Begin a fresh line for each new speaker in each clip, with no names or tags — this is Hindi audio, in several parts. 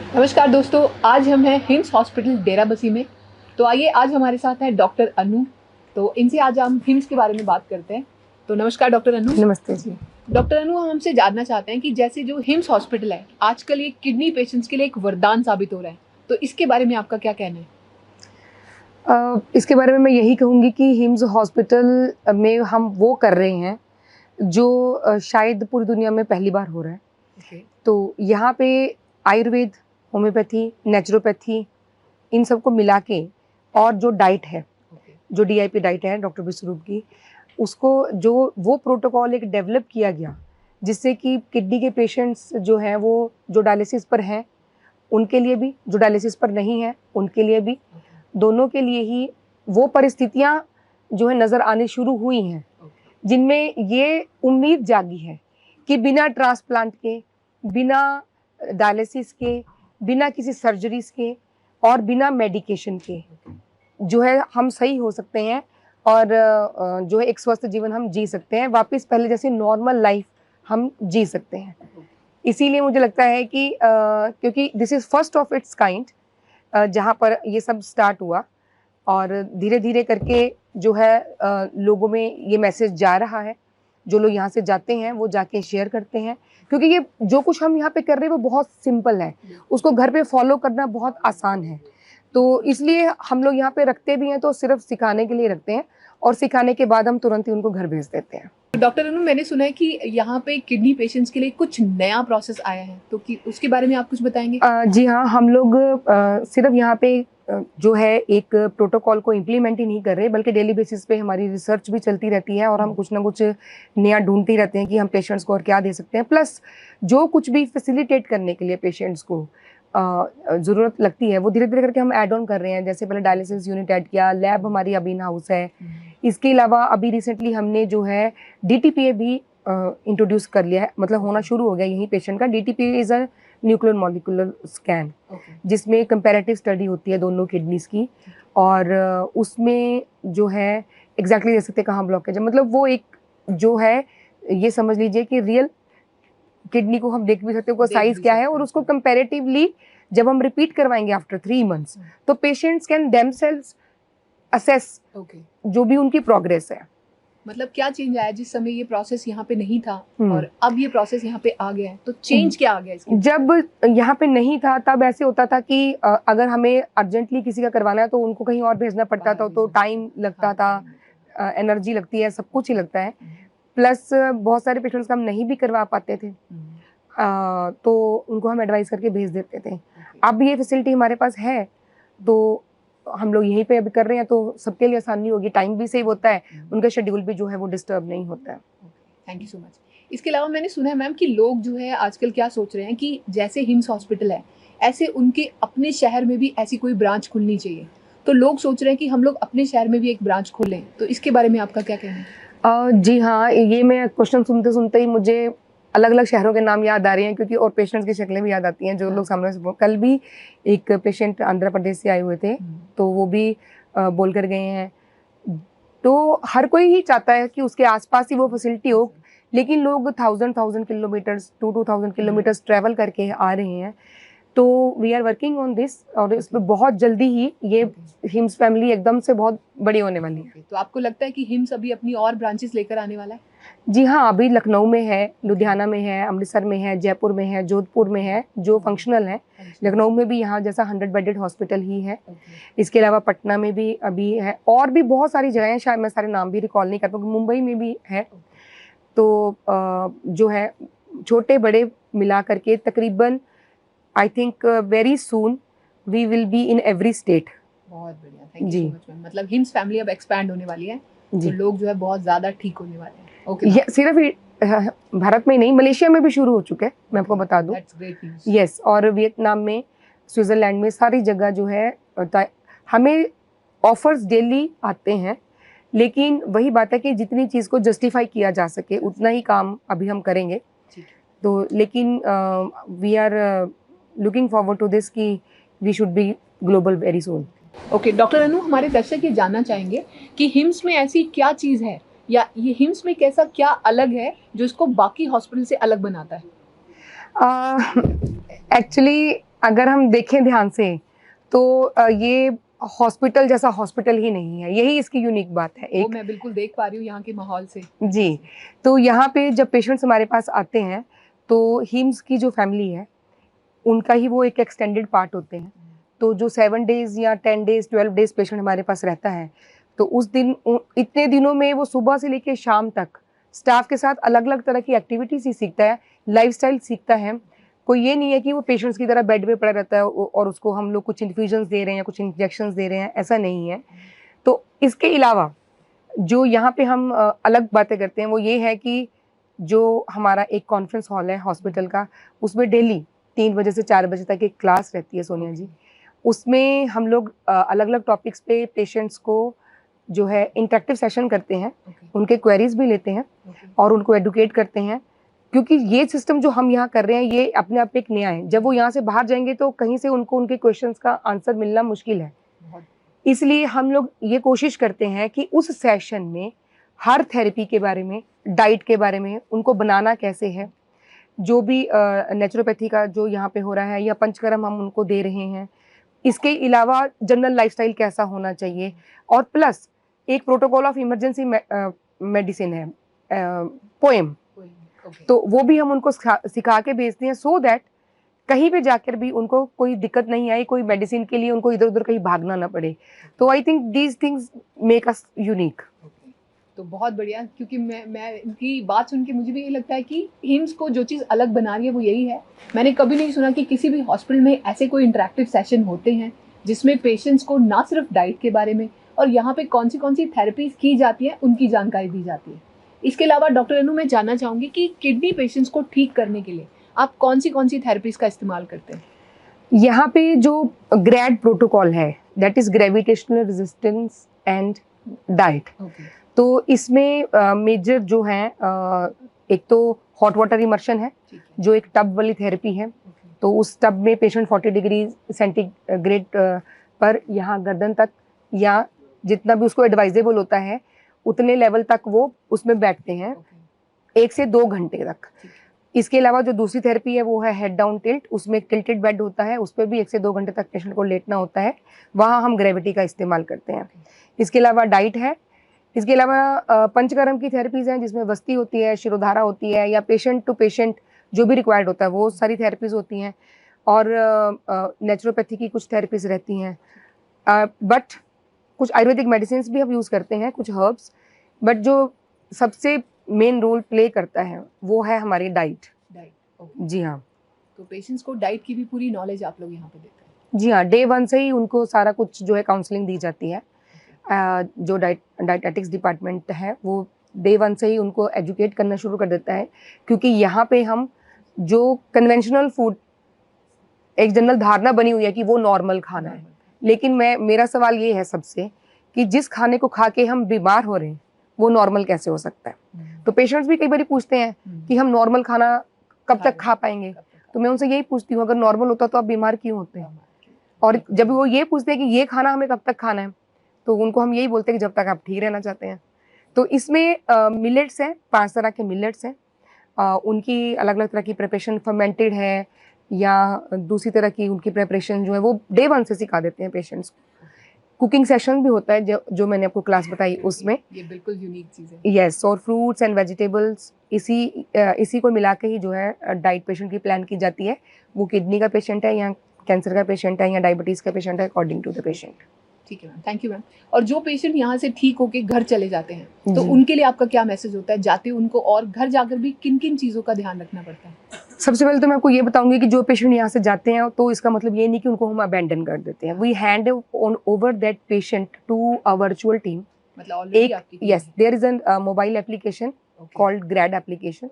नमस्कार दोस्तों, आज हम हैं हिम्स हॉस्पिटल डेराबस्सी में। तो आइए, आज हमारे साथ है डॉक्टर अनु। तो इनसे आज हम हिम्स के बारे में बात करते हैं। तो नमस्कार डॉक्टर अनु।
नमस्ते जी।
डॉक्टर अनु, हम हमसे जानना चाहते हैं कि जैसे जो हिम्स हॉस्पिटल है आजकल ये किडनी पेशेंट्स के लिए एक वरदान साबित हो रहा है, तो इसके बारे में आपका क्या कहना है?
इसके बारे में मैं यही कहूँगी कि हिम्स हॉस्पिटल में हम वो कर रहे हैं जो शायद पूरी दुनिया में पहली बार हो रहा है।
Okay.
तो यहाँ पे आयुर्वेद, होम्योपैथी, नेचुरोपैथी इन सबको मिला के और जो डाइट है, जो DIP डाइट है डॉक्टर विश्वरूप की, उसको जो वो प्रोटोकॉल एक डेवलप किया गया जिससे कि किडनी के पेशेंट्स जो हैं वो जो डायलिसिस पर हैं उनके लिए भी, जो डायलिसिस पर नहीं है उनके लिए भी, दोनों के लिए ही वो परिस्थितियां जो है नज़र आने शुरू हुई हैं जिनमें ये उम्मीद जागी है कि बिना ट्रांसप्लांट के, बिना डायलिसिस के, बिना किसी सर्जरीज के और बिना मेडिकेशन के जो है हम सही हो सकते हैं और जो है एक स्वस्थ जीवन हम जी सकते हैं, वापस पहले जैसे नॉर्मल लाइफ हम जी सकते हैं। इसीलिए मुझे लगता है कि क्योंकि this is first of its kind जहाँ पर ये सब स्टार्ट हुआ और धीरे धीरे करके जो है लोगों में ये मैसेज जा रहा है। जो लोग यहाँ से जाते हैं वो जाके शेयर करते हैं, क्योंकि ये जो कुछ हम यहाँ पे कर रहे हैं वो बहुत सिंपल है, उसको घर पे फॉलो करना बहुत आसान है। तो इसलिए हम लोग यहाँ पे रखते भी हैं तो सिर्फ सिखाने के लिए रखते हैं और सिखाने के बाद हम तुरंत ही उनको घर भेज देते हैं।
डॉक्टर अनु, मैंने सुना है कि यहाँ पे किडनी पेशेंट्स के लिए कुछ नया प्रोसेस आया है, तो कि उसके बारे में आप कुछ बताएंगे?
जी हाँ, हम लोग सिर्फ यहाँ पे जो है एक प्रोटोकॉल को इम्प्लीमेंट ही नहीं कर रहे, बल्कि डेली बेसिस पे हमारी रिसर्च भी चलती रहती है और हम कुछ ना कुछ नया ढूंढते ही रहते हैं कि हम पेशेंट्स को और क्या दे सकते हैं। प्लस जो कुछ भी फैसिलिटेट करने के लिए पेशेंट्स को ज़रूरत लगती है वो धीरे धीरे करके हम ऐड ऑन कर रहे हैं। जैसे पहले डायलिसिस यूनिट ऐड किया, लैब हमारी अभी इन हाउस है। इसके अलावा अभी रिसेंटली हमने जो है DTPA भी इंट्रोड्यूस कर लिया है, मतलब होना शुरू हो गया यही पेशेंट का। DTPA is a nuclear molecular scan, जिसमें कंपैरेटिव स्टडी होती है दोनों किडनीज की और उसमें जो है एग्जैक्टली देख सकते हैं कहाँ ब्लॉकेज है। मतलब वो एक जो है ये समझ लीजिए कि रियल किडनी को हम देख भी सकते हैं, उसका साइज क्या है और उसको कंपैरेटिवली जब हम रिपीट करवाएंगे आफ्टर 3 मंथ्स तो पेशेंट्स कैन देमसेल्व्स असेस जो भी उनकी प्रोग्रेस है।
मतलब क्या चेंज आया जिस समय ये प्रोसेस यहाँ पे नहीं था और अब ये प्रोसेस यहाँ पे आ गया है, तो चेंज क्या आ गया इसके?
जब यहाँ पे नहीं था तब ऐसे होता था कि अगर हमें अर्जेंटली किसी का करवाना है तो उनको कहीं और भेजना पड़ता था, तो टाइम लगता था, एनर्जी लगती है, सब कुछ ही लगता है। प्लस बहुत सारे पेशेंट्स हम नहीं भी करवा पाते थे, तो उनको हम एडवाइस करके भेज देते थे। अब ये फैसिलिटी हमारे पास है तो हम लोग यहीं पे अभी कर रहे हैं, तो सबके लिए आसानी होगी, टाइम भी सेव होता है, उनका शेड्यूल भी जो है वो डिस्टर्ब नहीं होता है।
Thank you so much. इसके अलावा मैंने सुना है मैम कि लोग जो है आजकल क्या सोच रहे हैं कि जैसे हिम्स हॉस्पिटल है ऐसे उनके अपने शहर में भी ऐसी कोई ब्रांच खुलनी चाहिए। तो लोग सोच रहे हैं कि हम लोग अपने शहर में भी एक ब्रांच खोलें, तो इसके बारे में आपका क्या कहना है?
जी हाँ, ये मैं क्वेश्चन सुनते सुनते ही मुझे अलग अलग शहरों के नाम याद आ रहे हैं, क्योंकि और पेशेंट्स की शक्लें भी याद आती हैं जो लोग सामने से। कल भी एक पेशेंट आंध्र प्रदेश से आए हुए थे, तो वो भी बोल कर गए हैं। तो हर कोई ही चाहता है कि उसके आसपास ही वो फैसिलिटी हो, लेकिन लोग 1000 किलोमीटर्स 2000 किलोमीटर्स ट्रैवल करके आ रहे हैं। तो we are working on this और इस पर बहुत जल्दी ही ये हिम्स फैमिली एकदम से बहुत बड़ी होने वाली है।
तो आपको लगता है कि हिम्स अभी अपनी और ब्रांचेस लेकर आने वाला है?
जी हाँ, अभी लखनऊ में है, लुधियाना में है, अमृतसर में है, जयपुर में है, जोधपुर में है जो फंक्शनल है। लखनऊ में भी यहाँ जैसा 100 बेडेड हॉस्पिटल ही है। इसके अलावा पटना में भी अभी है और भी बहुत सारी जगह हैं, शायद मैं सारे नाम भी रिकॉल नहीं कर पाऊँगी। मुंबई में भी है। तो जो है छोटे बड़े मिला करके तकरीबन I think very soon we will be in every state.
बहुत बढ़िया, thank you so much ma'am. मतलब हिम्स फैमिली अब एक्सपैंड होने वाली है, तो लोग जो है बहुत ज़्यादा ठीक होने वाले हैं।
ये सिर्फ भारत में नहीं, मलेशिया में भी शुरू हो चुके हैं, मैं आपको बता दूं। यस, और वियतनाम में, स्विट्जरलैंड में, सारी जगह जो है हमें ऑफर्स डेली आते हैं, लेकिन वही बात है कि जितनी चीज़ को जस्टिफाई किया जा सके उतना ही काम अभी हम करेंगे। तो लेकिन we are looking forward to this कि we should be global very soon.
Okay doctor Anu, हमारे दर्शक ये जानना चाहेंगे कि हिम्स में ऐसी क्या चीज़ है या ये हिम्स में कैसा क्या अलग है जो इसको बाकी हॉस्पिटल से अलग बनाता है?
एक्चुअली अगर हम देखें ध्यान से तो ये हॉस्पिटल जैसा हॉस्पिटल ही नहीं है, यही इसकी यूनिक बात है।
वो मैं बिल्कुल देख पा रही हूँ यहाँ के माहौल से।
जी, तो यहाँ पे जब पेशेंट्स हमारे पास आते हैं तो हिम्स की जो फैमिली है उनका ही वो एक एक्सटेंडेड पार्ट होते हैं। तो जो 7 डेज या 10 डेज 12 डेज पेशेंट हमारे पास रहता है, तो उस दिन इतने दिनों में वो सुबह से लेकर शाम तक स्टाफ के साथ अलग अलग तरह की एक्टिविटीज ही सीखता है, लाइफस्टाइल सीखता है। कोई ये नहीं है कि वो पेशेंट्स की तरह बेड पे पड़ा रहता है और उसको हम लोग कुछ इन्फ्यूजन्स दे रहे हैं या कुछ इंजेक्शंस दे रहे हैं, ऐसा नहीं है। तो इसके अलावा जो यहाँ पे हम अलग बातें करते हैं वो ये है कि जो हमारा एक कॉन्फ्रेंस हॉल है हॉस्पिटल का, उसमें डेली 3 बजे से 4 बजे तक एक क्लास रहती है सोनिया जी। उसमें हम लोग अलग अलग टॉपिक्स पे पेशेंट्स को जो है इंटरेक्टिव सेशन करते हैं, उनके क्वेरीज भी लेते हैं और उनको एडुकेट करते हैं। क्योंकि ये सिस्टम जो हम यहाँ कर रहे हैं ये अपने आप एक नया है। जब वो यहाँ से बाहर जाएंगे तो कहीं से उनको उनके क्वेश्चंस का आंसर मिलना मुश्किल है। इसलिए हम लोग ये कोशिश करते हैं कि उस सेशन में हर थेरेपी के बारे में, डाइट के बारे में, उनको बनाना कैसे है, जो भी नेचुरोपैथी का जो यहाँ पे हो रहा है या पंचकर्म हम उनको दे रहे हैं, इसके अलावा जनरल लाइफस्टाइल कैसा होना चाहिए, और प्लस एक प्रोटोकॉल ऑफ इमरजेंसी मेडिसिन है, पोएम, तो वो भी हम उनको सिखा के भेजते हैं सो दैट कहीं पे जाकर भी उनको कोई दिक्कत नहीं आई, कोई मेडिसिन के लिए उनको इधर उधर कहीं भागना ना पड़े। तो I think these things make us unique.
तो बहुत बढ़िया, क्योंकि मैं इनकी बात सुन के मुझे भी ये लगता है कि हिम्स को जो चीज़ अलग बना रही है वो यही है। मैंने कभी नहीं सुना कि किसी भी हॉस्पिटल में ऐसे कोई इंटरेक्टिव सेशन होते हैं जिसमें पेशेंट्स को ना सिर्फ डाइट के बारे में और यहाँ पे कौन सी थेरेपीज की जाती हैं उनकी जानकारी दी जाती है। इसके अलावा डॉक्टर अनु, मैं जानना चाहूँगी कि किडनी पेशेंट्स को ठीक करने के लिए आप कौन सी थेरेपीज का इस्तेमाल करते हैं?
यहाँ पे जो ग्रैड प्रोटोकॉल है that is gravitational resistance and diet. तो इसमें मेजर जो है एक तो हॉट वाटर इमर्शन है जो एक टब वाली थेरेपी है। तो उस टब में पेशेंट 40 डिग्री सेंटीग्रेड पर यहाँ गर्दन तक या जितना भी उसको एडवाइजेबल होता है उतने लेवल तक वो उसमें बैठते हैं 1 से 2 घंटे तक। इसके अलावा जो दूसरी थेरेपी है वो है हेड डाउन टिल्ट, उसमें एक टिल्टेड बेड होता है, उस पर भी 1 से 2 घंटे तक पेशेंट को लेटना होता है, वहाँ हम ग्रेविटी का इस्तेमाल करते हैं। इसके अलावा डाइट है। इसके अलावा पंचकर्म की थेरेपीज हैं जिसमें वस्ती होती है, शिरोधारा होती है, या पेशेंट टू पेशेंट जो भी रिक्वायर्ड होता है वो सारी थेरेपीज होती हैं। और नेचुरोपैथी की कुछ थेरेपीज रहती हैं, बट कुछ आयुर्वेदिक मेडिसिन भी हम यूज़ करते हैं, कुछ हर्ब्स। बट जो सबसे मेन रोल प्ले करता है वो है हमारी डाइट। जी हाँ।
तो पेशेंट्स को डाइट की भी पूरी नॉलेज आप लोग यहाँ पे देते हैं?
जी हाँ, डे 1 से ही उनको सारा कुछ जो है काउंसलिंग दी जाती है। जो डाइटेटिक्स डिपार्टमेंट है वो डे 1 से ही उनको एजुकेट करना शुरू कर देता है, क्योंकि यहाँ पे हम जो कन्वेंशनल फूड, एक जनरल धारणा बनी हुई है कि वो नॉर्मल खाना है, लेकिन मेरा सवाल ये है सबसे कि जिस खाने को खा के हम बीमार हो रहे हैं वो नॉर्मल कैसे हो सकता है। तो पेशेंट्स भी कई बार पूछते हैं कि हम नॉर्मल खाना कब तक खा पाएंगे, तो मैं उनसे यही पूछती हूँ अगर नॉर्मल होता तो आप बीमार क्यों होते हैं। और जब वो ये पूछते हैं कि ये खाना हमें कब तक खाना है, तो उनको हम यही बोलते हैं कि जब तक आप ठीक रहना चाहते हैं। तो इसमें मिलेट्स हैं, 5 तरह के मिलेट्स हैं, उनकी अलग अलग तरह की प्रिपरेशन, फर्मेंटेड है या दूसरी तरह की उनकी प्रिपरेशन जो है वो डे 1 से सिखा देते हैं पेशेंट्स को। कुकिंग सेशन भी होता है जो मैंने आपको क्लास बताई उसमें।
ये बिल्कुल यूनिक चीज़ है।
यस, और फ्रूट्स एंड वेजिटेबल्स इसी को मिला के ही जो है डाइट पेशेंट की प्लान की जाती है। वो किडनी का पेशेंट है या कैंसर का पेशेंट है या डायबिटीज़ का पेशेंट है, अकॉर्डिंग टू द पेशेंट।
ठीक है मैम, थैंक यू मैम। और जो पेशेंट यहाँ से ठीक होके घर चले जाते हैं तो उनके लिए आपका क्या मैसेज होता है जाते उनको, और घर जाकर भी किन किन चीज़ों का ध्यान रखना पड़ता है?
सबसे पहले तो मैं आपको ये बताऊंगी कि जो पेशेंट यहाँ से जाते हैं तो इसका मतलब ये नहीं कि उनको हम अबेंडन कर देते हैं। We hand over that patient to a virtual team.
मतलब
yes, there is a mobile application called grad application.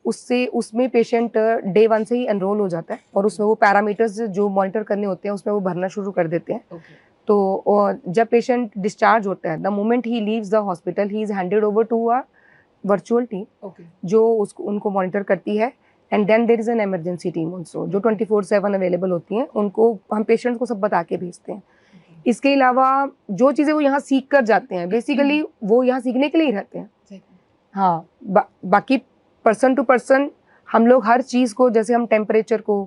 उसमें पेशेंट डे 1 से ही एनरोल हो जाता है और उसमें वो पैरामीटर्स जो मॉनिटर करने होते हैं उसमें वो भरना शुरू कर देते हैं। तो जब पेशेंट डिस्चार्ज होता है, the moment he leaves the hospital he is handed over to a virtual team जो उनको मॉनिटर करती है। And then there is an emergency team also जो 24/7 अवेलेबल होती हैं, उनको हम पेशेंट्स को सब बता के भेजते हैं। इसके अलावा जो चीज़ें वो यहाँ सीख कर जाते हैं, बेसिकली वो यहाँ सीखने के लिए ही रहते हैं। हाँ, बाकी पर्सन टू पर्सन हम लोग हर चीज़ को, जैसे हम टेम्परेचर को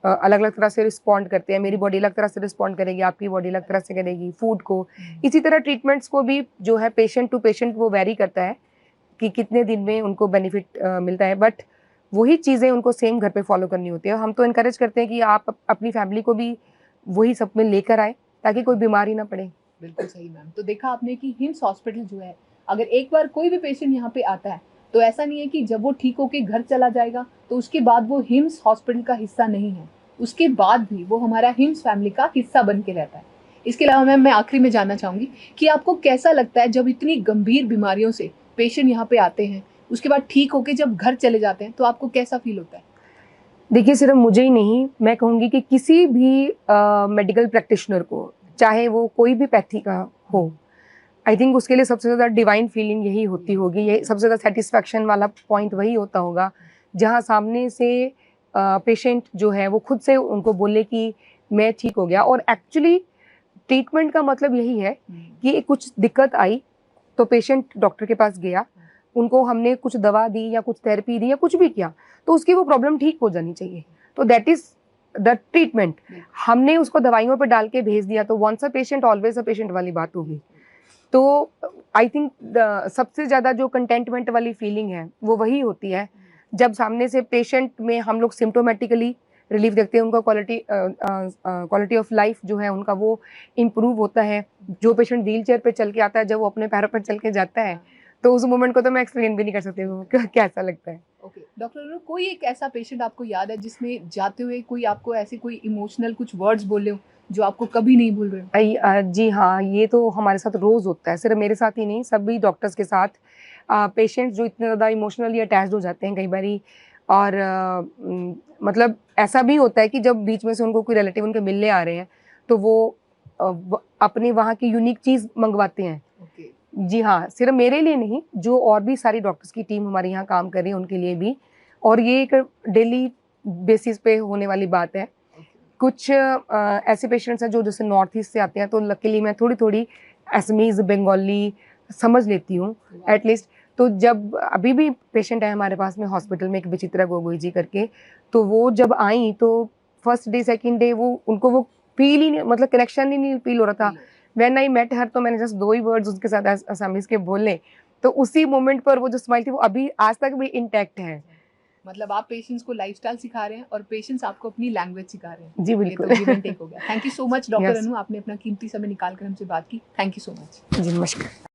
अलग अलग तरह से रिस्पॉन्ड करते हैं। मेरी बॉडी अलग तरह से रिस्पॉन्ड करेगी, आपकी बॉडी अलग तरह से करेगी फूड को। इसी तरह ट्रीटमेंट्स को भी जो है पेशेंट टू पेशेंट वो वेरी करता है कि कितने दिन में उनको बेनिफिट मिलता है, बट वही चीज़ें उनको सेम घर पे फॉलो करनी होती है। हम तो इनकरेज करते हैं कि आप अपनी फैमिली को भी वही सब में लेकर आए ताकि कोई बीमारी ना पड़े।
बिल्कुल सही मैम। तो देखा आपने कि हिम्स हॉस्पिटल जो है, अगर एक बार कोई भी पेशेंट यहाँ पे आता है तो ऐसा नहीं है कि जब वो ठीक होके घर चला जाएगा तो उसके बाद वो हिम्स हॉस्पिटल का हिस्सा नहीं है, उसके बाद भी वो हमारा हिम्स फैमिली का हिस्सा बन के रहता है। इसके अलावा मैम मैं आखिरी में जानना चाहूँगी कि आपको कैसा लगता है जब इतनी गंभीर बीमारियों से पेशेंट यहाँ पे आते हैं, उसके बाद ठीक होके जब घर चले जाते हैं तो आपको कैसा फील होता है?
देखिए, सिर्फ मुझे ही नहीं, मैं कहूँगी कि किसी भी मेडिकल प्रैक्टिशनर को, चाहे वो कोई भी पैथी का हो, आई थिंक उसके लिए सबसे ज़्यादा डिवाइन फीलिंग यही होती होगी। ये सबसे ज़्यादा सेटिस्फैक्शन वाला पॉइंट वही होता होगा जहाँ सामने से पेशेंट जो है वो खुद से उनको बोले कि मैं ठीक हो गया। और एक्चुअली ट्रीटमेंट का मतलब यही है कि कुछ दिक्कत आई तो पेशेंट डॉक्टर के पास गया, उनको हमने कुछ दवा दी या कुछ थेरेपी दी या कुछ भी किया तो उसकी वो प्रॉब्लम ठीक हो जानी चाहिए। तो दैट इज द ट्रीटमेंट। हमने उसको दवाइयों पे डाल के भेज दिया तो once a patient always a patient वाली बात होगी। तो आई थिंक सबसे ज़्यादा जो कंटेंटमेंट वाली फीलिंग है वो वही होती है जब सामने से पेशेंट में हम लोग सिम्टोमेटिकली रिलीफ देखते हैं, उनका क्वालिटी ऑफ लाइफ जो है उनका वो इम्प्रूव होता है। जो पेशेंट व्हील चेयर पर चल के आता है, जब वो अपने पैरों पर चल के जाता है तो उस मोमेंट को तो मैं एक्सप्लेन भी नहीं कर सकती हूँ कैसा लगता है।
ओके डॉक्टर अनु, कोई एक ऐसा पेशेंट आपको याद है जिसमें जाते हुए कोई आपको ऐसे कोई इमोशनल कुछ वर्ड्स बोले हो जो आपको कभी नहीं भूल रहे हो?
जी हाँ, ये तो हमारे साथ रोज़ होता है, सिर्फ मेरे साथ ही नहीं, सभी डॉक्टर्स के साथ। पेशेंट्स जो इतने ज़्यादा इमोशनली अटैच्ड हो जाते हैं कई बारी, और मतलब ऐसा भी होता है कि जब बीच में से उनको कोई रिलेटिव उनके मिलने आ रहे हैं तो वो अपने वहाँ की यूनिक चीज़ मंगवाते हैं।
ओके
जी हाँ, सिर्फ मेरे लिए नहीं, जो और भी सारी डॉक्टर्स की टीम हमारे यहाँ काम कर रही है उनके लिए भी, और ये एक डेली बेसिस पे होने वाली बात है। कुछ ऐसे पेशेंट्स हैं जो जैसे नॉर्थ ईस्ट से आते हैं तो लकीली मैं थोड़ी थोड़ी असमीज़, बंगाली समझ लेती हूँ एटलीस्ट। तो जब अभी भी पेशेंट है हमारे पास में हॉस्पिटल में, एक विचित्रा गोगोई जी करके, तो वो जब आई तो फर्स्ट डे सेकेंड डे वो उनको वो फील ही नहीं, मतलब कनेक्शन ही नहीं फील हो रहा था। व्हेन आई मेट हर तो मैंने जस्ट 2 ही वर्ड्स उसके साथ असमीज़ के बोले, तो उसी मोमेंट पर वो जो स्माइल थी वो अभी आज तक भी इंटैक्ट है।
मतलब आप पेशेंट्स को लाइफस्टाइल सिखा रहे हैं और पेशेंट्स आपको अपनी लैंग्वेज सिखा रहे हैं।
जी बिल्कुल।
ये तो गिव एंड टेक हो गया। Thank you so much doctor
Yes.
Anu, आपने अपना कीमती समय निकाल कर हमसे बात की। Thank you so much.
जी नमस्कार।